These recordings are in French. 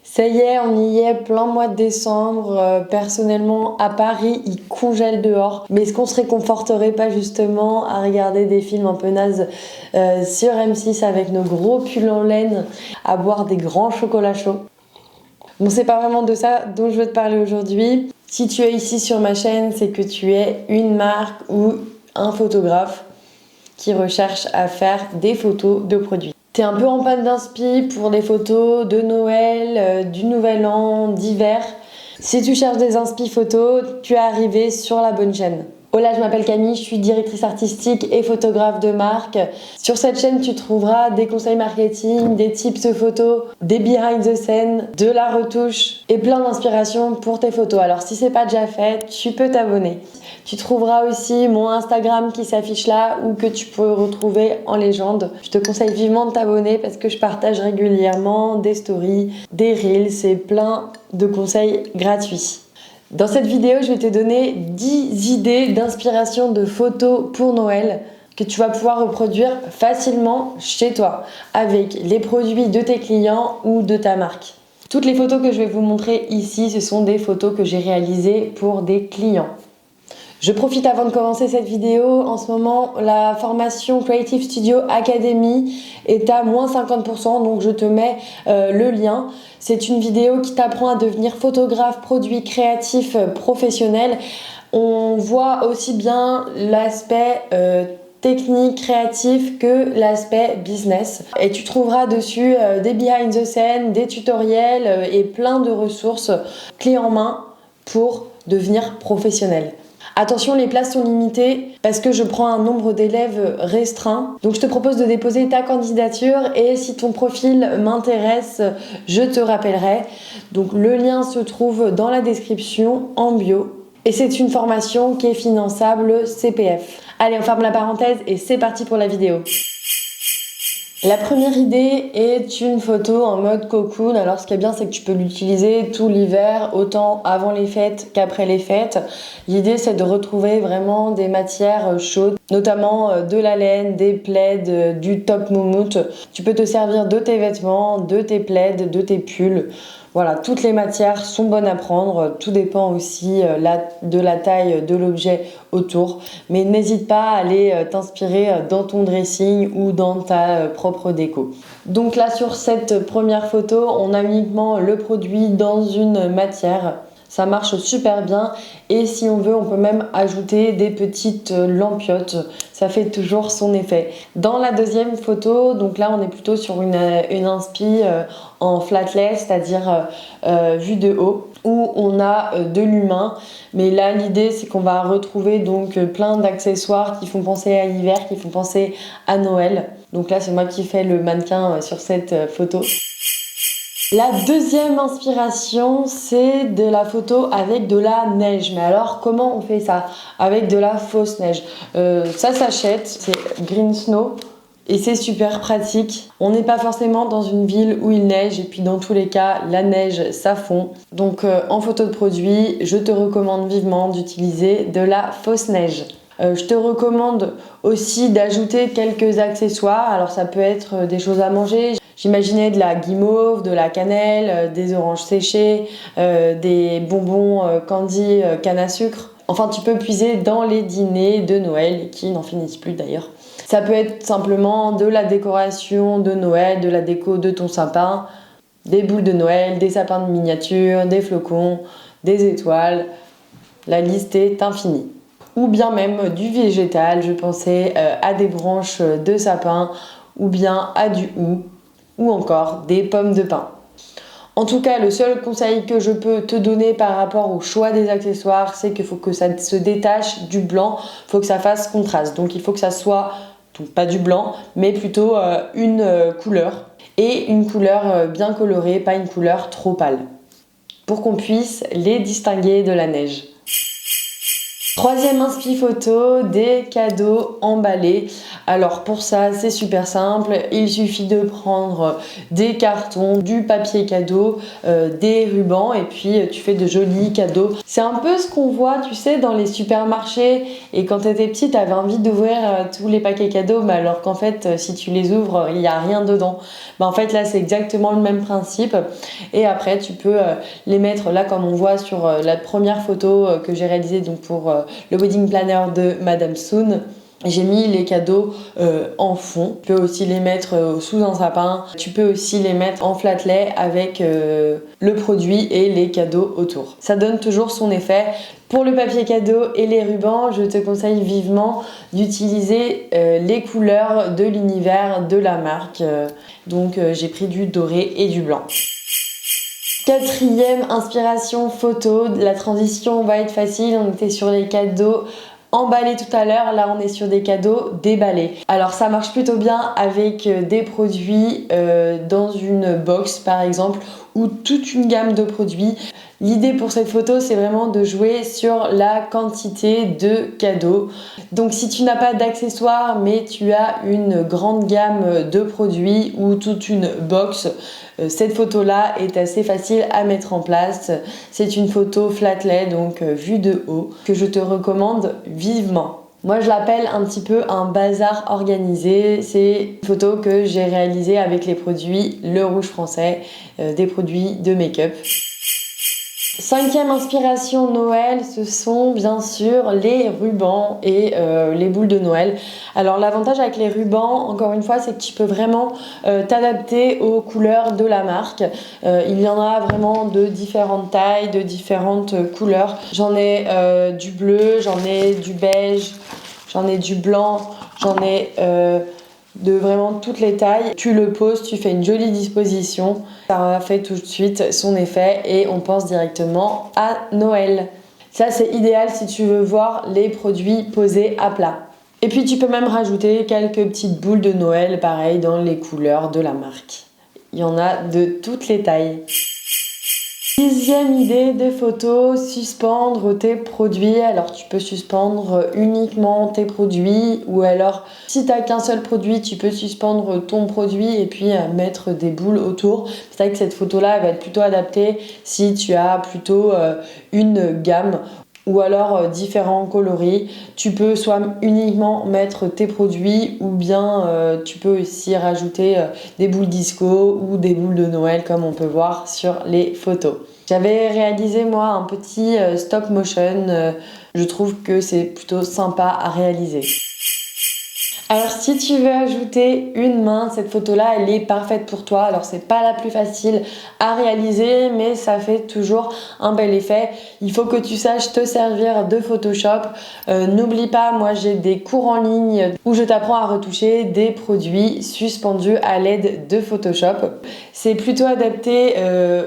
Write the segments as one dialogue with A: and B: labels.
A: Ça y est, on y est, plein mois de décembre. Personnellement, à Paris, il congèle dehors. Mais est-ce qu'on se réconforterait pas justement à regarder des films un peu nazes sur M6 avec nos gros pulls en laine, à boire des grands chocolats chauds? Bon, c'est pas vraiment de ça dont je veux te parler aujourd'hui. Si tu es ici sur ma chaîne, c'est que tu es une marque ou un photographe qui recherche à faire des photos de produits. T'es un peu en panne d'inspi pour les photos de Noël, du Nouvel An, d'hiver. Si tu cherches des inspi photos, tu es arrivé sur la bonne chaîne. Hola, je m'appelle Camille, je suis directrice artistique et photographe de marque. Sur cette chaîne, tu trouveras des conseils marketing, des tips photos, des behind the scene, de la retouche et plein d'inspiration pour tes photos. Alors si c'est pas déjà fait, tu peux t'abonner. Tu trouveras aussi mon Instagram qui s'affiche là ou que tu peux retrouver en légende. Je te conseille vivement de t'abonner parce que je partage régulièrement des stories, des reels et plein de conseils gratuits. Dans cette vidéo, je vais te donner 10 idées d'inspiration de photos pour Noël que tu vas pouvoir reproduire facilement chez toi avec les produits de tes clients ou de ta marque. Toutes les photos que je vais vous montrer ici, ce sont des photos que j'ai réalisées pour des clients. Je profite avant de commencer cette vidéo. En ce moment, la formation Creative Studio Academy est à moins 50%, donc je te mets le lien. C'est une vidéo qui t'apprend à devenir photographe, produit créatif, professionnel. On voit aussi bien l'aspect technique, créatif que l'aspect business. Et tu trouveras dessus des behind the scene, des tutoriels et plein de ressources clés en main pour devenir professionnel. Attention, les places sont limitées parce que je prends un nombre d'élèves restreint. Donc je te propose de déposer ta candidature et si ton profil m'intéresse, je te rappellerai. Donc le lien se trouve dans la description en bio. Et c'est une formation qui est finançable CPF. Allez, on ferme la parenthèse et c'est parti pour la vidéo. La première idée est une photo en mode cocoon. Alors ce qui est bien, c'est que tu peux l'utiliser tout l'hiver, autant avant les fêtes qu'après les fêtes. L'idée, c'est de retrouver vraiment des matières chaudes, notamment de la laine, des plaids, du top moumoute. Tu peux te servir de tes vêtements, de tes plaids, de tes pulls. Voilà, toutes les matières sont bonnes à prendre, tout dépend aussi de la taille de l'objet autour. Mais n'hésite pas à aller t'inspirer dans ton dressing ou dans ta propre déco. Donc là, sur cette première photo, on a uniquement le produit dans une matière. Ça marche super bien et si on veut, on peut même ajouter des petites lampiotes. Ça fait toujours son effet. Dans la deuxième photo, donc là on est plutôt sur une inspi en flatless, c'est-à-dire vue de haut, où on a de l'humain. Mais là l'idée c'est qu'on va retrouver donc plein d'accessoires qui font penser à l'hiver, qui font penser à Noël. Donc là c'est moi qui fais le mannequin sur cette photo. La deuxième inspiration, c'est de la photo avec de la neige. Mais alors, comment on fait ça? Avec de la fausse neige. Ça s'achète, c'est Green Snow. Et c'est super pratique. On n'est pas forcément dans une ville où il neige. Et puis dans tous les cas, la neige, ça fond. Donc en photo de produit, je te recommande vivement d'utiliser de la fausse neige. Je te recommande aussi d'ajouter quelques accessoires. Alors ça peut être des choses à manger. J'imaginais de la guimauve, de la cannelle, des oranges séchées, des bonbons candy canne à sucre. Enfin, tu peux puiser dans les dîners de Noël qui n'en finissent plus d'ailleurs. Ça peut être simplement de la décoration de Noël, de la déco de ton sapin, des boules de Noël, des sapins de miniature, des flocons, des étoiles. La liste est infinie. Ou bien même du végétal, je pensais à des branches de sapin ou bien à du hou ou encore des pommes de pin. En tout cas, le seul conseil que je peux te donner par rapport au choix des accessoires, c'est qu'il faut que ça se détache du blanc, il faut que ça fasse contraste. Donc il faut que ça soit, donc pas du blanc, mais plutôt une couleur. Et une couleur bien colorée, pas une couleur trop pâle. Pour qu'on puisse les distinguer de la neige. Troisième inspi photo, des cadeaux emballés. Alors pour ça, c'est super simple. Il suffit de prendre des cartons, du papier cadeau, des rubans et puis tu fais de jolis cadeaux. C'est un peu ce qu'on voit, tu sais, dans les supermarchés. Et quand tu étais petite, tu avais envie d'ouvrir tous les paquets cadeaux, mais alors qu'en fait, si tu les ouvres, il n'y a rien dedans. En fait, là, c'est exactement le même principe. Et après, tu peux les mettre là, comme on voit sur la première photo que j'ai réalisée donc pour le wedding planner de Madame Soon. J'ai mis les cadeaux en fond. Tu peux aussi les mettre sous un sapin. Tu peux aussi les mettre en flat-lay avec le produit et les cadeaux autour. Ça donne toujours son effet. Pour le papier cadeau et les rubans, je te conseille vivement d'utiliser les couleurs de l'univers de la marque. Donc j'ai pris du doré et du blanc. Quatrième inspiration photo, la transition va être facile, on était sur les cadeaux emballés tout à l'heure, là on est sur des cadeaux déballés. Alors ça marche plutôt bien avec des produits dans une box par exemple ou toute une gamme de produits. L'idée pour cette photo, c'est vraiment de jouer sur la quantité de cadeaux. Donc si tu n'as pas d'accessoires mais tu as une grande gamme de produits ou toute une box, cette photo-là est assez facile à mettre en place. C'est une photo flat-lay, donc vue de haut, que je te recommande vivement. Moi, je l'appelle un petit peu un bazar organisé. C'est une photo que j'ai réalisée avec les produits Le Rouge Français, des produits de make-up. Cinquième inspiration Noël, ce sont bien sûr les rubans et les boules de Noël. Alors l'avantage avec les rubans, encore une fois, c'est que tu peux vraiment t'adapter aux couleurs de la marque. Il y en a vraiment de différentes tailles, de différentes couleurs. J'en ai du bleu, j'en ai du beige, j'en ai du blanc, j'en ai de vraiment toutes les tailles. Tu le poses, tu fais une jolie disposition. Ça fait tout de suite son effet et on pense directement à Noël. Ça, c'est idéal si tu veux voir les produits posés à plat. Et puis tu peux même rajouter quelques petites boules de Noël, pareil, dans les couleurs de la marque. Il y en a de toutes les tailles. Dixième idée de photo, suspendre tes produits. Alors tu peux suspendre uniquement tes produits ou alors si tu n'as qu'un seul produit, tu peux suspendre ton produit et puis mettre des boules autour. C'est vrai que cette photo-là, elle va être plutôt adaptée si tu as plutôt une gamme ou alors différents coloris. Tu peux soit uniquement mettre tes produits ou bien tu peux aussi rajouter des boules disco ou des boules de Noël comme on peut voir sur les photos. J'avais réalisé moi un petit stop motion, je trouve que c'est plutôt sympa à réaliser. Alors si tu veux ajouter une main, cette photo-là, elle est parfaite pour toi. Alors c'est pas la plus facile à réaliser, mais ça fait toujours un bel effet. Il faut que tu saches te servir de Photoshop. N'oublie pas, moi j'ai des cours en ligne où je t'apprends à retoucher des produits suspendus à l'aide de Photoshop. C'est plutôt adapté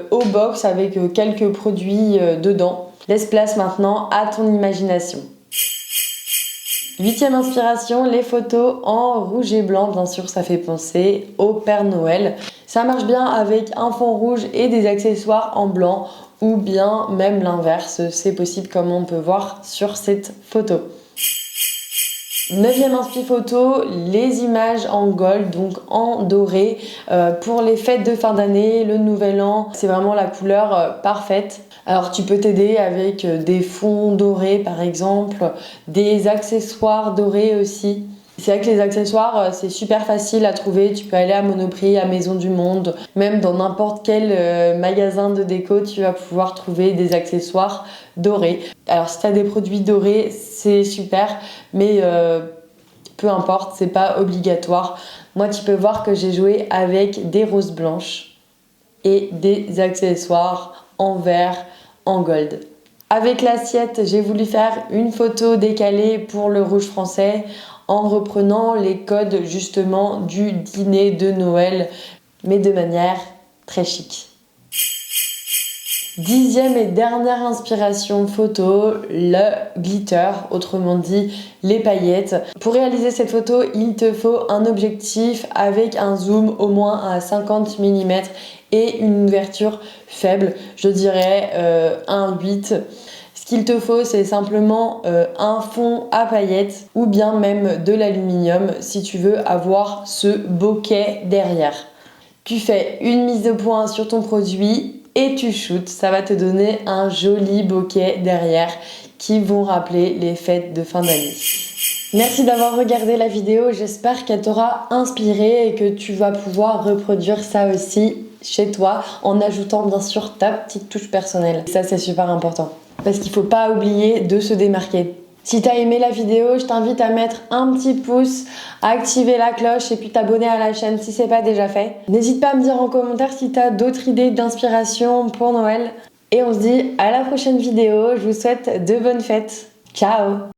A: aux box avec quelques produits dedans. Laisse place maintenant à ton imagination. Huitième inspiration, les photos en rouge et blanc. Bien sûr, ça fait penser au Père Noël. Ça marche bien avec un fond rouge et des accessoires en blanc ou bien même l'inverse. C'est possible comme on peut voir sur cette photo. Neuvième inspi photo, les images en gold, donc en doré. Pour les fêtes de fin d'année, le nouvel an, c'est vraiment la couleur parfaite. Alors tu peux t'aider avec des fonds dorés par exemple, des accessoires dorés aussi. C'est vrai que les accessoires, c'est super facile à trouver. Tu peux aller à Monoprix, à Maison du Monde, même dans n'importe quel magasin de déco, tu vas pouvoir trouver des accessoires dorés. Alors si tu as des produits dorés, c'est super, mais peu importe, c'est pas obligatoire. Moi, tu peux voir que j'ai joué avec des roses blanches et des accessoires en verre, en gold. Avec l'assiette, j'ai voulu faire une photo décalée pour le rouge français en reprenant les codes justement du dîner de Noël, mais de manière très chic. Dixième et dernière inspiration photo, le glitter, autrement dit les paillettes. Pour réaliser cette photo, il te faut un objectif avec un zoom au moins à 50 mm et une ouverture faible, je dirais 1,8. Ce qu'il te faut, c'est simplement un fond à paillettes ou bien même de l'aluminium si tu veux avoir ce bokeh derrière. Tu fais une mise de point sur ton produit et tu shootes. Ça va te donner un joli bokeh derrière qui vont rappeler les fêtes de fin d'année. Merci d'avoir regardé la vidéo, j'espère qu'elle t'aura inspiré et que tu vas pouvoir reproduire ça aussi chez toi en ajoutant bien sûr ta petite touche personnelle. Ça c'est super important parce qu'il faut pas oublier de se démarquer. Si t'as aimé la vidéo, je t'invite à mettre un petit pouce, à activer la cloche et puis t'abonner à la chaîne si c'est pas déjà fait. N'hésite pas à me dire en commentaire si t'as d'autres idées d'inspiration pour Noël. Et on se dit à la prochaine vidéo, je vous souhaite de bonnes fêtes. Ciao!